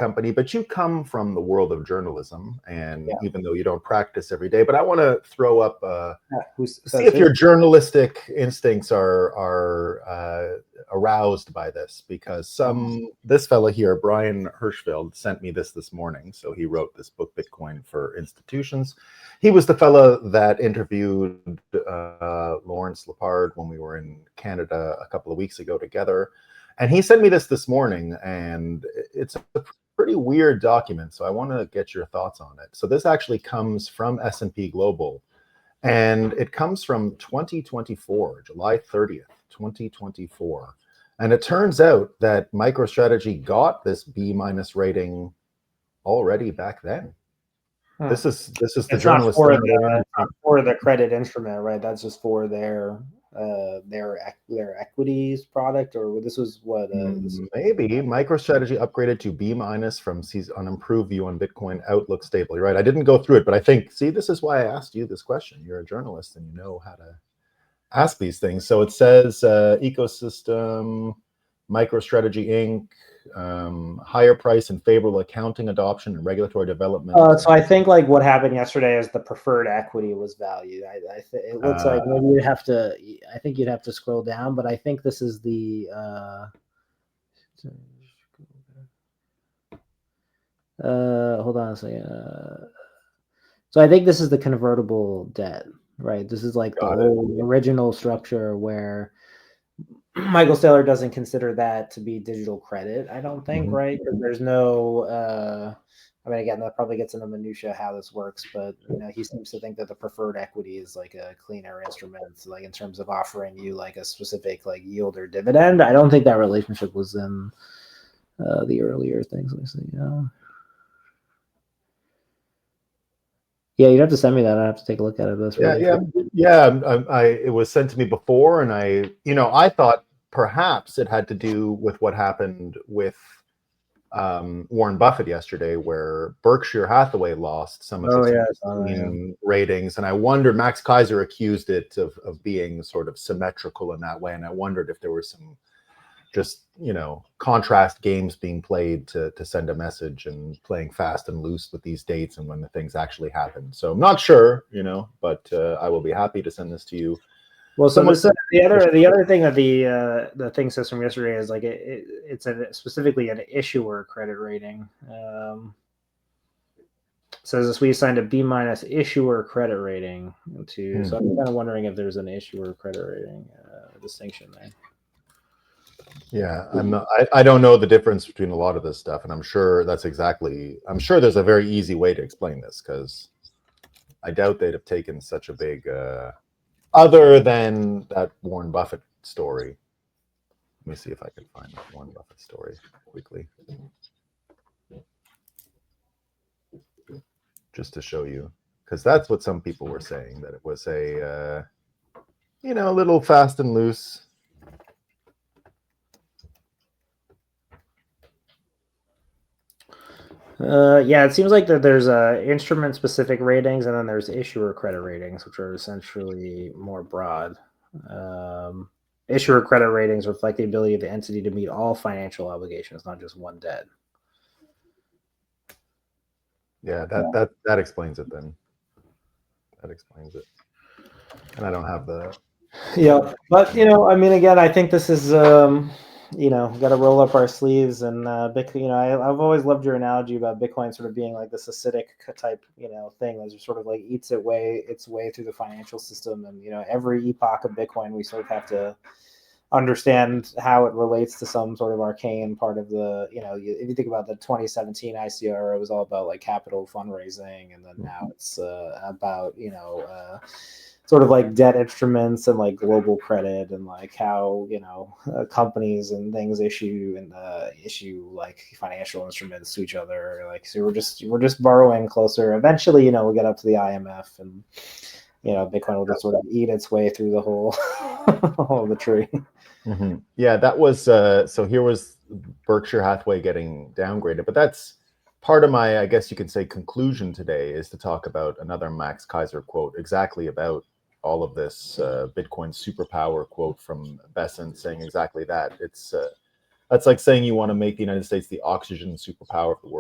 company, but you come from the world of journalism, and Yeah. even though you don't practice every day, but I want to throw up, see if who? your journalistic instincts are aroused by this, because this fella here, Brian Hirschfeld, sent me this morning. So he wrote this book, Bitcoin for Institutions. He was the fella that interviewed Lawrence Lepard when we were in Canada a couple of weeks ago together. And he sent me this morning, and it's a pretty weird document. So I want to get your thoughts on it. So this actually comes from S&P Global, and it comes from 2024, July 30th, 2024. And it turns out that MicroStrategy got this B- rating already back then. This is the journalist for the credit instrument, right? That's just for their equities product, or this was what maybe MicroStrategy upgraded to B- from sees on improved view on Bitcoin outlook stable. You're right. I didn't go through it, but I think, see, this is why I asked you this question. You're a journalist and you know how to ask these things. So it says ecosystem, MicroStrategy Inc., higher price and favorable accounting adoption and regulatory development. So I think like what happened yesterday is the preferred equity was valued. It looks like maybe you'd have to. I think you'd have to scroll down, but I think this is the. Hold on a second. So I think this is the convertible debt, right? This is like the whole original structure where Michael Saylor doesn't consider that to be digital credit, I don't think, right? Because there's no, I mean, again, that probably gets into minutia how this works, but he seems to think that the preferred equity is like a cleaner instrument, like in terms of offering you like a specific like yield or dividend. I don't think that relationship was in the earlier things. Let me see. Yeah, you'd have to send me that. I have to take a look at it. That's it was sent to me before, and I thought perhaps it had to do with what happened with Warren Buffett yesterday, where Berkshire Hathaway lost some of its ratings, and I wondered, Max Kaiser accused it of being sort of symmetrical in that way, and I wondered if there were some just contrast games being played to send a message and playing fast and loose with these dates and when the things actually happen. So I'm not sure, but I will be happy to send this to you. Well, so the other thing that the thing says from yesterday is like it's specifically an issuer credit rating. Says this, we assigned a B- issuer credit rating to. So I'm kind of wondering if there's an issuer credit rating distinction there. Yeah, I don't know the difference between a lot of this stuff, and I'm sure there's a very easy way to explain this, because I doubt they'd have taken such a big, other than that Warren Buffett story. Let me see if I can find that Warren Buffett story quickly, just to show you, because that's what some people were saying, that it was a, a little fast and loose. Yeah, it seems like that there's instrument-specific ratings, and then there's issuer credit ratings, which are essentially more broad. Issuer credit ratings reflect the ability of the entity to meet all financial obligations, not just one debt. Yeah, that explains it then. That explains it. And I don't have the... Yeah, but, I mean, again, I think this is... got to roll up our sleeves, and Bitcoin. I've always loved your analogy about Bitcoin sort of being like this acidic type, thing that just sort of like eats its way through the financial system, and every epoch of Bitcoin, we sort of have to understand how it relates to some sort of arcane part of the. If you think about the 2017 ICR, it was all about like capital fundraising, and then now it's about sort of like debt instruments and like global credit, and like how companies and things issue like financial instruments to each other. Like, so we're just borrowing closer. Eventually, we'll get up to the IMF, and Bitcoin will just sort of eat its way through the whole the tree. Mm-hmm. Yeah, that was so. Here was Berkshire Hathaway getting downgraded, but that's part of my, I guess you could say, conclusion today, is to talk about another Max Kaiser quote, exactly about all of this Bitcoin superpower quote from Besant, saying exactly that. It's That's like saying you want to make the United States the oxygen superpower of the world.